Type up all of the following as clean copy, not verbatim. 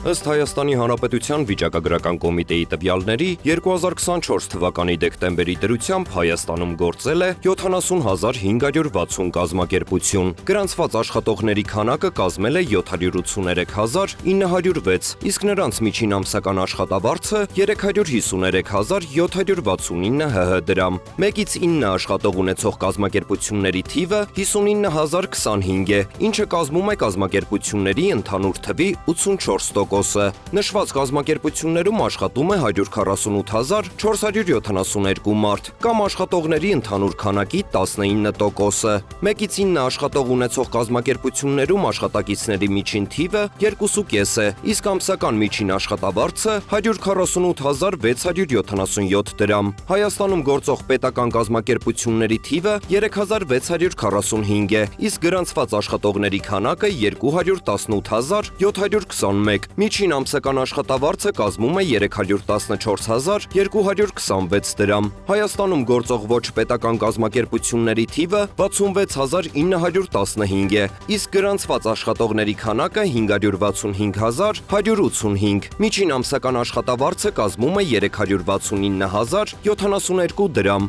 Ըստ Հայաստանի Հանրապետության վիճակագրական կոմիտեի տվյալների 2024 թվականի դեկտեմբերի դրությամբ Հայաստանում գործել է 70,560 կազմակերպություն։ Գրանցված աշխատողների քանակը կազմել է 783,906, իսկ նրանց միջին ամսական աշխատավարձը 353,769 ՀՀ դրամ։ 1-ից 9 աշխատող ունեցող կազմակերպությունների թիվը 59,025 է, ինչը կազմում է կազմակերպությունների ընդհանուր թվի 84%։ Նշված կազմակերպություններում աշխատում է 148,472 մարդ, կամ աշխատողների ընդհանուր քանակի 19%։ 1-ից 9 աշխատող ունեցող կազմակերպություններում աշխատակիցների միջին թիվը 2,5 է, իսկ ամսական միջին աշխատավարձը 148,677 դրամ։ Հայաստանում գործող պետական կազմակերպությունների թիվը 3645 է, իսկ գրանցված աշխատողների քանակը 218,721, միջին ամսական աշխատավարձը կազմում է 314,226 դրամ։ Հայաստանում գործող ոչ պետական կազմակերպությունների թիվը 66,915 է, իսկ գրանցված աշխատողների քանակը 565,185, միջին ամսական աշխատավարձը կազմում է 369,072 դրամ։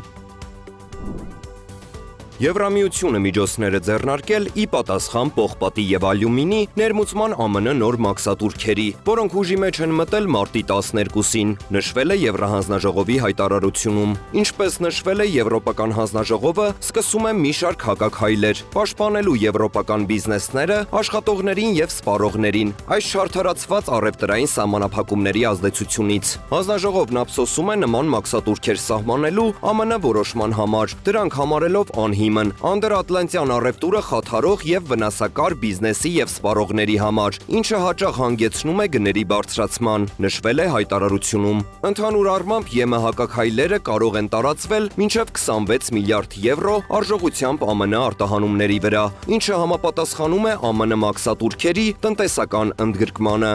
Եվրամիությունը միջոցներ է ձեռնարկել ի պատասխան պողպատի և ալյումինի ներմուծման ԱՄՆ նոր մաքսատուրքերի, որոնք ուժի մեջ են մտել մարտի 12-ին, նշվել է Եվրահանձնաժողովի հայտարարությունում։ Ինչպես նշվել է, Եվրոպական հանձնաժողովը սկսում է մի շարք հակաքայլեր՝ պաշտպանելու եվրոպական բիզնեսները, աշխատողներին և սպառողներին այս չարդարացված առևտրային սահմանափակումների ազդեցությունից։ Հանձնաժողովն ափսոսում է նման մաքսատուրքեր սահմանելու ԱՄՆ որոշման համար, դրանք համարելով անհիմն, անդրատլանտյան առևտուրը խաթարող և վնասակար բիզնեսի և սպառողների համար, ինչը հաճախ հանգեցնում է գների բարձրացման, նշվել է հայտարարությունում։ Ընդհանուր առմամբ ԵՄ հակաքայլերը կարող են տարածվել մինչև 26 միլիարդ եվրո արժողությամբ ԱՄՆ արտահանումների վրա, ինչը համապատասխանում է ԱՄՆ մաքսատուրքերի տնտեսական ընդգրկմանը։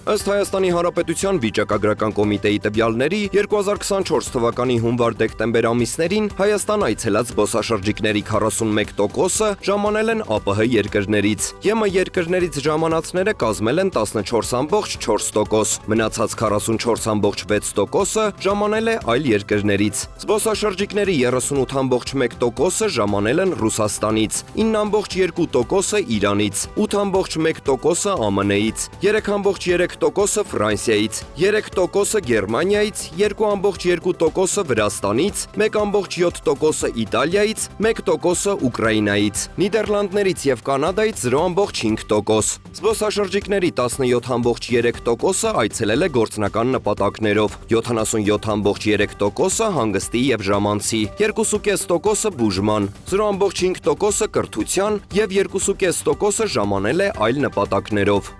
Ըստ Հայաստանի Հանրապետության վիճակագրական կոմիտեի տվյալների 2024 թվականի հունվար-դեկտեմբեր ամիսներին Հայաստան այցելած զբոսաշրջիկների 41%-ը ժամանել են ԱՊՀ երկրներից։ ԵՄ երկրներից ժամանածները կազմել են 14,4%, մնացած 44,6%-ը ժամանել է այլ երկրներից։ Զբոսաշրջիկների 38,1%-ը ժամանել են Ռուսաստանից, 9,2%-ը Իրանից, 8,1%-ը ԱՄՆ-ից, 3,3%-ը Ֆրանսիայից, 3%-ը Գերմանիայից, 2,2%-ը Վրաստանից, 1,7%-ը Իտալիայից, 1%-ը Ուկրաինայից, Նիդերլանդներից և Կանադայից 0,5%։ Զբոսաշրջիկների 17,3%-ը այցելել է գործնական նպատակներով, 77,3%-ը հանգստի և ժամանցի, 2,5%-ը բուժման, 0,5%-ը կրթության և 2,5%-ը ժամանել է այլ նպատակներով։